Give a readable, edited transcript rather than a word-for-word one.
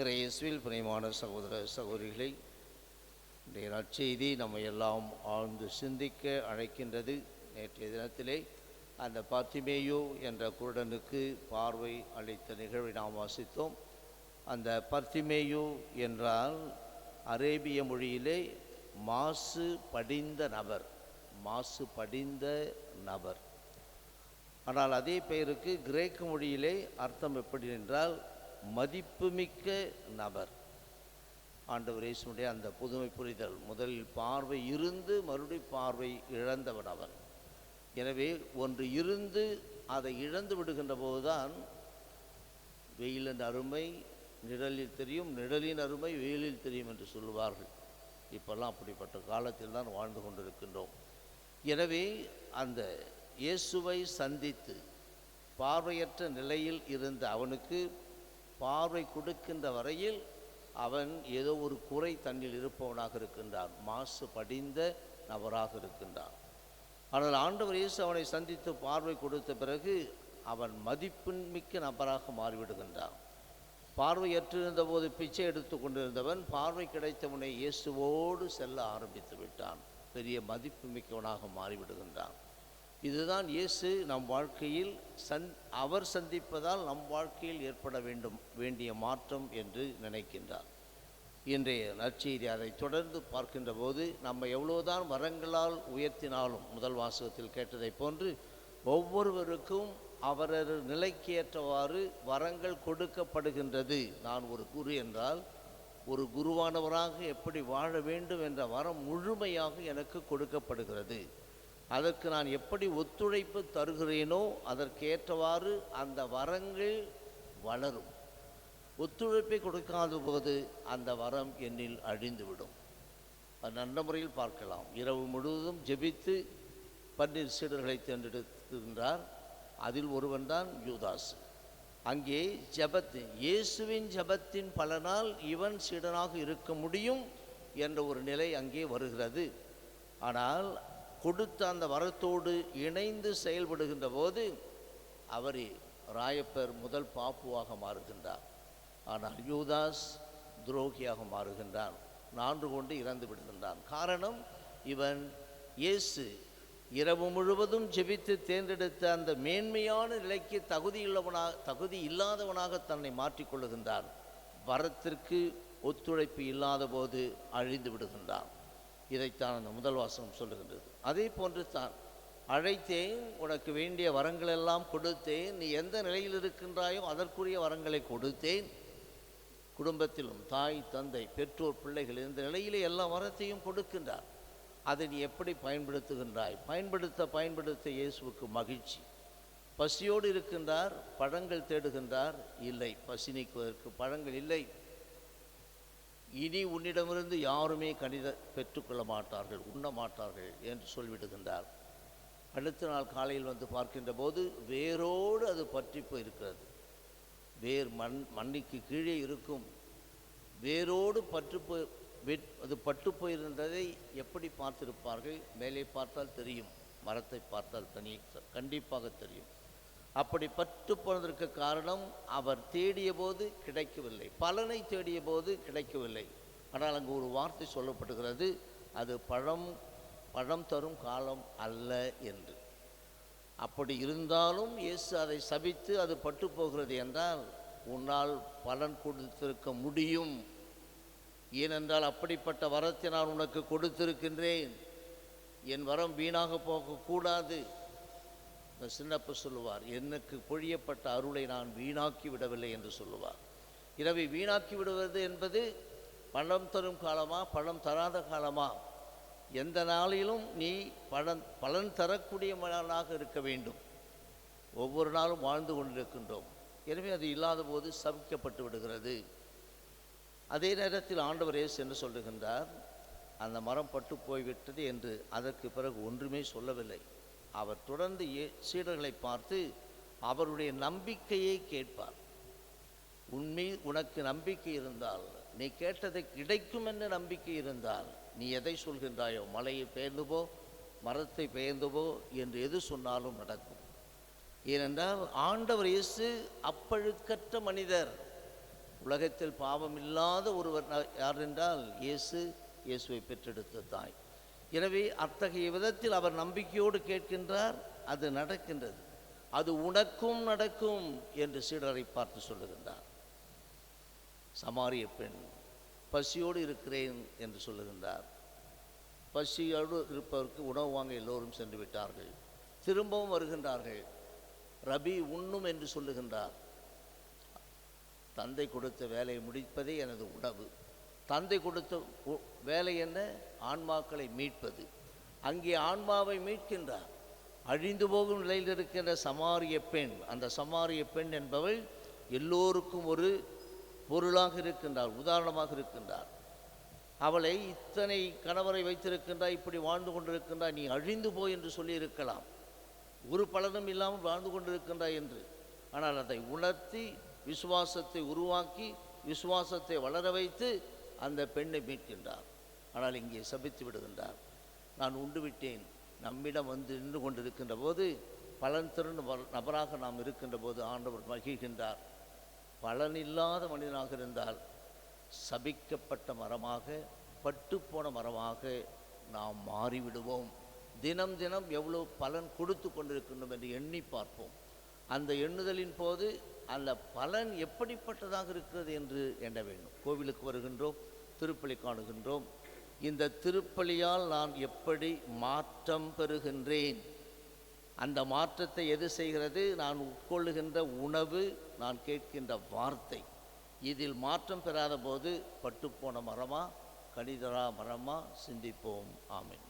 இயேசுவில் பிரியமான சகோதர சகோதரிகளை, இன்றைய நற்செய்தி நம்மை எல்லாம் ஆழ்ந்து சிந்திக்க அழைக்கின்றது. நேற்றைய தினத்திலே அந்த பர்த்திமேயு என்ற குருடனுக்கு பார்வை அளித்த நிகழ்வை நாம் வாசித்தோம். அந்த பர்த்திமேயு என்றால் அரேபிய மொழியிலே மாசு படிந்த நபர், மாசு படிந்த நபர். ஆனால் அதே பெயருக்கு கிரேக்க மொழியிலே அர்த்தம் எப்படி என்றால் மதிப்புமிக்க நபர். ஆண்டவர் இயேசுவுடைய அந்த புதுமை புரிதல், முதலில் பார்வை இருந்து மறுபடியும் பார்வை இழந்தவன் அவன். எனவே ஒன்று இருந்து அதை இழந்து விடுகின்ற போதுதான் வெயிலின் அருமை நிழலில் தெரியும், நிழலின் அருமை வெயிலில் தெரியும் என்று சொல்லுவார்கள். இப்பெல்லாம் அப்படிப்பட்ட காலத்தில் தான் வாழ்ந்து கொண்டிருக்கின்றோம். எனவே அந்த இயேசுவை சந்தித்து பார்வையற்ற நிலையில் இருந்த அவனுக்கு பார்வை கொடுக்கின்ற வரையில் அவன் ஏதோ ஒரு குறை தன்னில் இருப்பவனாக இருக்கின்றான், மாசு படிந்த நபராக இருக்கின்றான். ஆனால் ஆண்டவர் இயேசு அவனை சந்தித்து பார்வை கொடுத்த பிறகு அவன் மதிப்புமிக்க நபராக மாறிவிடுகின்றான். பார்வையற்றிருந்த போது பிச்சை எடுத்து கொண்டிருந்தவன் பார்வை கிடைத்தவனை இயேசுவோடு செல்ல ஆரம்பித்து விட்டான், பெரிய மதிப்புமிக்கவனாக மாறிவிடுகின்றான். இதுதான் இயேசு நம் வாழ்க்கையில் அவர் சந்திப்பதால் நம் வாழ்க்கையில் ஏற்பட வேண்டிய மாற்றம் என்று நினைக்கின்றார். இன்றைய நற்செய்தி அதை தொடர்ந்து பார்க்கின்ற போது நம்ம எவ்வளோதான் வரங்களால் உயர்த்தினாலும், முதல் வாசகத்தில் கேட்டதை போன்று ஒவ்வொருவருக்கும் அவரது நிலைக்கு ஏற்றவாறு வரங்கள் கொடுக்கப்படுகின்றது. நான் ஒரு குரு என்றால் ஒரு குருவானவராக எப்படி வாழ வேண்டும் என்ற வரம் முழுமையாக எனக்கு கொடுக்கப்படுகிறது. அதற்கு நான் எப்படி ஒத்துழைப்பு தருகிறேனோ அதற்கேற்றவாறு அந்த வரங்கள் வளரும். ஒத்துழைப்பை கொடுக்காத போது அந்த வரம் என்னில் அழிந்துவிடும். அது நல்ல முறையில் பார்க்கலாம். இரவு முழுவதும் ஜெபித்து 12 சீடர்களை தேர்ந்தெடுக்கின்றார். அதில் ஒருவன்தான் யூதாஸ். அங்கே இயேசுவின் ஜெபத்தின் பலனால் இவன் சீடனாக இருக்க முடியும் என்ற ஒரு நிலை அங்கே வருகிறது. ஆனால் கொடுத்த அந்த வரத்தோடு இணைந்து செயல்படுகின்ற போது அவர் ராயப்பர் முதல் பாப்புவாக மாறுகின்றார். ஆனால் யூதாஸ் துரோகியாக மாறுகின்றான், நான்கு கொண்டு இறந்து விடுகின்றான். காரணம், இவன் இயேசு இரவு முழுவதும் ஜெபித்து தேர்ந்தெடுத்த அந்த மேன்மையான நிலைக்கு தகுதி இல்லாதவனாக தன்னை மாற்றிக்கொள்ளுகின்றான். வரத்திற்கு ஒத்துழைப்பு இல்லாத போது அழிந்து விடுகின்றான். இதைத்தான் அந்த முதல் வாசகம் சொல்லுகின்றது. அதே போன்று தான் அழைத்தேன், உனக்கு வேண்டிய வரங்களெல்லாம் கொடுத்தேன், நீ எந்த நிலையில் இருக்கின்றாயோ அதற்குரிய வரங்களை கொடுத்தேன். குடும்பத்திலும் தாய் தந்தை பெற்றோர் பிள்ளைகள் இந்த நிலையிலே எல்லா வரத்தையும் கொடுக்கின்றார். அதை நீ எப்படி பயன்படுத்துகின்றாய்? பயன்படுத்த இயேசுவுக்கு மகிழ்ச்சி. பசியோடு இருக்கின்றார், பழங்கள் தேடுகின்றார், இல்லை, பசி நீக்குவதற்கு பழங்கள் இல்லை. இனி உன்னிடமிருந்து யாருமே பெற்றுக்கொள்ள மாட்டார்கள், உண்ண மாட்டார்கள் என்று சொல்லிவிடுகின்றார். அடுத்த நாள் காலையில் வந்து பார்க்கின்ற போது வேரோடு அது பற்றி போயிருக்கிறது. வேர் மண்ணுக்கு கீழே இருக்கும். வேரோடு அது பட்டு போயிருந்ததை எப்படி பார்த்திருப்பார்கள்? மேலே பார்த்தால் தெரியும், மரத்தை பார்த்தால் கண்டிப்பாக தெரியும். அப்படி பட்டு போனதற்கு காரணம் அவர் தேடிய போது கிடைக்கவில்லை, பலனை தேடிய போது கிடைக்கவில்லை. ஆனால் அங்கு ஒரு வார்த்தை சொல்லப்படுகிறது, அது பழம் தரும் காலம் அல்ல என்று. அப்படி இருந்தாலும் இயேசு அதை சபித்து அது பட்டு போகிறது என்றால் உன்னால் பலன் கொடுத்திருக்க முடியும். ஏனென்றால் அப்படிப்பட்ட வரத்தை நான் உனக்கு கொடுத்திருக்கின்றேன், என் வரம் வீணாக போகக்கூடாது. சின்னப்ப சொல்லுவார், எனக்கு பொழியப்பட்ட அருளை நான் வீணாக்கி விடவில்லை என்று சொல்லுவார். எனவே வீணாக்கி விடுவது என்பது பழம் தரும் காலமா பழம் தராத காலமா, எந்த நாளிலும் நீ பலன் தரக்கூடியவனாக இருக்க வேண்டும். ஒவ்வொரு நாளும் வாழ்ந்து கொண்டிருக்கின்றோம். எனவே அது இல்லாத போது சபிக்கப்பட்டு விடுகிறது. அதே நேரத்தில் ஆண்டவர் இயேசு என்று சொல்லுகின்றார், அந்த மரம் பட்டு போய்விட்டது என்று அதற்கு பிறகு ஒன்றுமே சொல்லவில்லை. அவர் தொடர்ந்து சீடர்களை பார்த்து அவருடைய நம்பிக்கையை கேட்பார். உனக்கு நம்பிக்கை இருந்தால், நீ கேட்டதை கிடைக்கும் என்ற நம்பிக்கை இருந்தால் நீ எதை சொல்கின்றாயோ, மலையை பெயர்ந்து போ, மரத்தை பெயர்ந்து போ என்று எது சொன்னாலும் நடக்கும். ஏனென்றால் ஆண்டவர் இயேசு அப்பழுக்கற்ற மனிதர். உலகத்தில் பாவம் இல்லாத ஒருவர் யார் என்றால் இயேசுவை பெற்றெடுத்த தாய். எனவே அத்தகைய விதத்தில் அவர் நம்பிக்கையோடு கேட்கின்றார், அது நடக்கின்றது. அது உனக்கும் நடக்கும் என்று சீடரை பார்த்து சொல்லுகின்றார். சமாரிய பெண் பசியோடு இருக்கிறேன் என்று சொல்லுகின்றார். பசியோடு இருப்பவருக்கு உணவு வாங்க எல்லோரும் சென்று விட்டார்கள். திரும்பவும் வருகின்றார்கள். ரபி உண்ணும் என்று சொல்லுகின்றார். தந்தை கொடுத்த வேலையை முடிப்பதே எனது உணவு. தந்தை கொடுத்த வேலை என்ன? ஆன்மாக்களை மீட்பது. அங்கே ஆன்மாவை மீட்கின்றார். அழிந்து போகும் நிலையில் இருக்கின்ற சமாரிய பெண், அந்த சமாரிய பெண் என்பவள் எல்லோருக்கும் ஒரு பொருளாக இருக்கின்றார், உதாரணமாக இருக்கின்றார். அவளை இத்தனை கணவரை வைத்திருக்கின்றாய், இப்படி வாழ்ந்து கொண்டிருக்கின்றாய், நீ அழிந்து போய் என்று சொல்லியிருக்கலாம், ஒரு பலனும் இல்லாமல் வாழ்ந்து கொண்டிருக்கின்றாய் என்று. ஆனால் அதை உணர்த்தி விசுவாசத்தை உருவாக்கி விசுவாசத்தை வளர வைத்து அந்த பெண்ணை மீட்கின்றார். ஆனால் இங்கே சபித்து விடுகின்றார். நான் உண்டு விட்டேன். நம்மிடம் வந்து நின்று கொண்டிருக்கின்ற போது, பலன் திறன் நபராக நாம் இருக்கின்ற போது ஆண்டவர் மகிழ்கின்றார். பலனில்லாத மனிதனாக இருந்தால் சபிக்கப்பட்ட மரமாக, பட்டுப்போன மரமாக நாம் மாறிவிடுவோம். தினம் தினம் எவ்வளோ பலன் கொடுத்து கொண்டிருக்கின்றோம் என்று எண்ணி பார்ப்போம். அந்த எண்ணுதலின் போது அந்த பலன் எப்படிப்பட்டதாக இருக்கிறது என்று எண்ண வேண்டும். கோவிலுக்கு வருகின்றோம், திருப்பலி காணுகின்றோம். இந்த திருப்பலியால் நான் எப்படி மாற்றம் பெறுகின்றேன்? அந்த மாற்றத்தை எது செய்கிறது? நான் உட்கொள்ளுகின்ற உணவு, நான் கேட்கின்ற வார்த்தை. இதில் மாற்றம் பெறாத போது பட்டுப்போன மரமா, கனிதரா மரமா? சிந்திப்போம். ஆமென்.